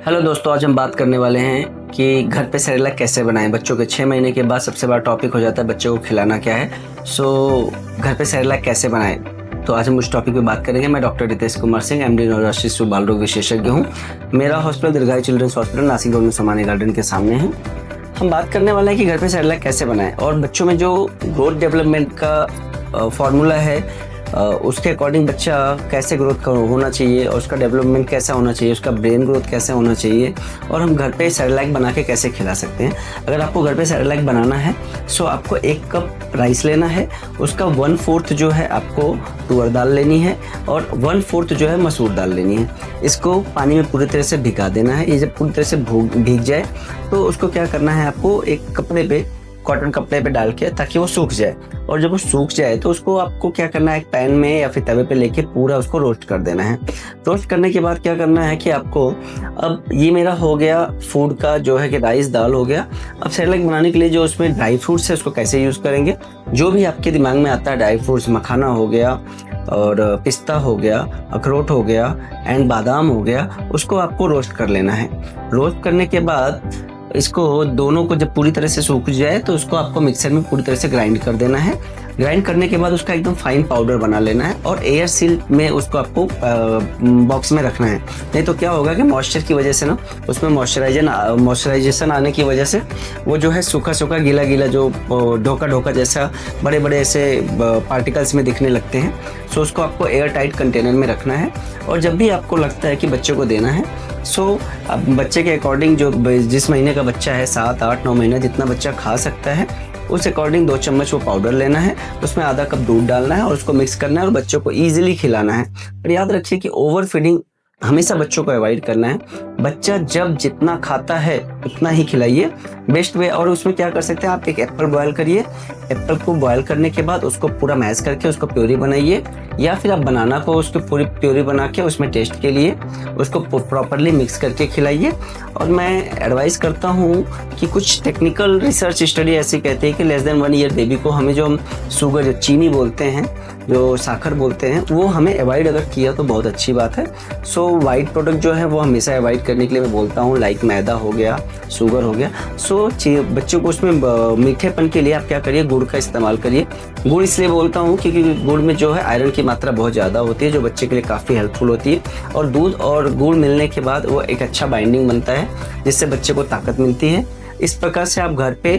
Hello दोस्तों, आज हम बात करने वाले हैं कि घर पे सेरेलैक कैसे बनाएं। बच्चों के 6 महीने के बाद सबसे बड़ा टॉपिक हो जाता है बच्चों को खिलाना क्या है। घर पे सेरेलैक कैसे बनाएं, तो आज हम उस टॉपिक पे बात करेंगे। मैं doctor Ritesh Kumar Singh, MD neurologist, शिशु बाल रोग विशेषज्ञ हूँ। मेरा हॉस्पिटल दीर्घायु चिल्ड्रंस हॉस्पिटल नासिक रोड में समानी गार्डन के सामने है। हम बात करने वाले हैं कि घर पे सेरेलैक कैसे बनाएं और बच्चों में जो ग्रोथ डेवलपमेंट का फॉर्मूला है उसके अकॉर्डिंग बच्चा कैसे ग्रोथ होना चाहिए और उसका डेवलपमेंट कैसा होना चाहिए, उसका ब्रेन ग्रोथ कैसे होना चाहिए और हम घर पे सेरेलैक बना के कैसे खिला सकते हैं। अगर आपको घर पे सेरेलैक बनाना है सो आपको 1 कप राइस लेना है, उसका 1/4 जो है आपको तुअर दाल लेनी है और 1/4 जो है मसूर दाल लेनी है। इसको पानी में पूरी तरह से भिगा देना है। ये जब पूरी तरह से भीग जाए तो उसको क्या करना है, आपको एक कपड़े पे, कॉटन कपड़े पे डाल के, ताकि वो सूख जाए। और जब वो सूख जाए तो उसको आपको क्या करना है, एक पैन में या फिर तवे पे लेके पूरा उसको रोस्ट कर देना है। रोस्ट करने के बाद क्या करना है कि आपको, अब ये मेरा हो गया फूड का जो है कि राइस दाल हो गया। अब सेरेलैक बनाने के लिए जो उसमें ड्राई फ्रूट्स है उसको कैसे यूज़ करेंगे, जो भी आपके दिमाग में आता है ड्राई फ्रूट्स, मखाना हो गया और पिस्ता हो गया, अखरोट हो गया एंड बादाम हो गया, उसको आपको रोस्ट कर लेना है। रोस्ट करने के बाद इसको दोनों को जब पूरी तरह से सूख जाए तो उसको आपको मिक्सर में पूरी तरह से ग्राइंड कर देना है। ग्राइंड करने के बाद उसका एकदम फाइन पाउडर बना लेना है और एयर सील में उसको आपको बॉक्स में रखना है। नहीं तो क्या होगा कि मॉइस्चर की वजह से ना उसमें मॉइस्चराइजेशन आने की वजह से वो जो है सूखा सूखा गीला गीला जो ढोका ढोका जैसा बड़े बड़े ऐसे पार्टिकल्स में दिखने लगते हैं। सो उसको आपको एयर टाइट कंटेनर में रखना है और जब भी आपको लगता है कि बच्चे को देना है अब बच्चे के अकॉर्डिंग, जो जिस महीने का बच्चा है, 7, 8, 9 महीने जितना बच्चा खा सकता है उस अकॉर्डिंग 2 चम्मच वो पाउडर लेना है, उसमें आधा कप दूध डालना है और उसको मिक्स करना है और बच्चों को ईजिली खिलाना है। और याद रखिए कि ओवर फीडिंग हमेशा बच्चों को अवॉइड करना है। बच्चा जब जितना खाता है उतना ही खिलाइए, बेस्ट वे। और उसमें क्या कर सकते हैं, आप एक एप्पल बॉयल करिए। एप्पल को बॉयल करने के बाद उसको पूरा मैश करके उसको प्योरी बनाइए, या फिर आप बनाना को उसको पूरी प्योरी बना के उसमें टेस्ट के लिए उसको प्रॉपरली मिक्स करके खिलाइए। और मैं एडवाइस करता हूँ कि कुछ टेक्निकल रिसर्च स्टडी ऐसी कहती है कि लेस देन 1 ईयर बेबी को हमें जो शुगर, जो चीनी बोलते हैं, जो साखर बोलते हैं, वो हमें अवॉइड अगर किया तो बहुत अच्छी बात है। सो वाइट प्रोडक्ट जो है वो हमेशा अवॉइड करने के लिए मैं बोलता हूँ, लाइक मैदा हो गया, शुगर हो गया। सो बच्चों को उसमें मीठेपन के लिए आप क्या करिए, गुड़ का इस्तेमाल करिए। गुड़ इसलिए बोलता हूँ क्योंकि गुड़ में जो है आयरन की मात्रा बहुत ज़्यादा होती है, जो बच्चे के लिए काफ़ी हेल्पफुल होती है। और दूध और गुड़ मिलने के बाद वो एक अच्छा बाइंडिंग बनता है जिससे बच्चे को ताकत मिलती है। इस प्रकार से आप घर पे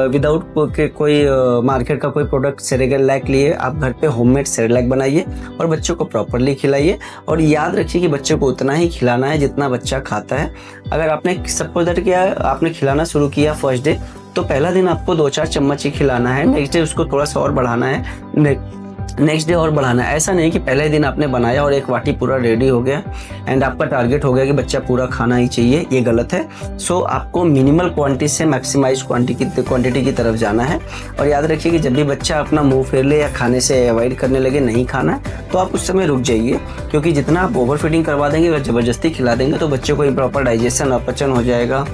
विदाउट कोई मार्केट का कोई प्रोडक्ट सेरेलैक लिए आप घर पे होममेड सेरेलैक बनाइए और बच्चों को प्रॉपरली खिलाइए। और याद रखिए कि बच्चे को उतना ही खिलाना है जितना बच्चा खाता है। अगर आपने सपोज दैट किया, आपने खिलाना शुरू किया फर्स्ट डे, तो पहला दिन आपको 2-4 चम्मच ही खिलाना है। नेक्स्ट डे उसको थोड़ा सा और बढ़ाना है, नेक्स्ट डे और बढ़ाना है। ऐसा नहीं कि पहले दिन आपने बनाया और 1 वाटी पूरा रेडी हो गया एंड आपका टारगेट हो गया कि बच्चा पूरा खाना ही चाहिए, ये गलत है। सो आपको मिनिमल क्वांटिटी से मैक्सिमाइज क्वांटिटी की तरफ जाना है। और याद रखिए कि जब भी बच्चा अपना मुंह फेर ले या खाने से अवॉइड करने लगे, नहीं खाना है, तो आप उस समय रुक जाइए। क्योंकि जितना आप ओवर फीडिंग करवा देंगे, अगर ज़बरदस्ती खिला देंगे तो बच्चे को इम्प्रॉपर डाइजेशन, अपचन हो जाएगा,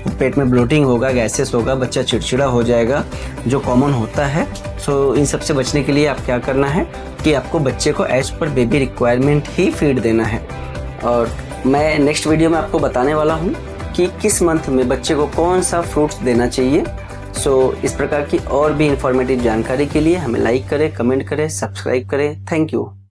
पेट में ब्लोटिंग होगा, गैसेस होगा, बच्चा चिड़चिड़ा हो जाएगा, जो कॉमन होता है। सो इन सब से बचने के लिए आप क्या करना है कि आपको बच्चे को एज पर बेबी रिक्वायरमेंट ही फीड देना है। और मैं नेक्स्ट वीडियो में आपको बताने वाला हूँ कि किस मंथ में बच्चे को कौन सा फ्रूट्स देना चाहिए। सो इस प्रकार की और भी इंफॉर्मेटिव जानकारी के लिए हमें लाइक करें, कमेंट करें, सब्सक्राइब करें। Thank you.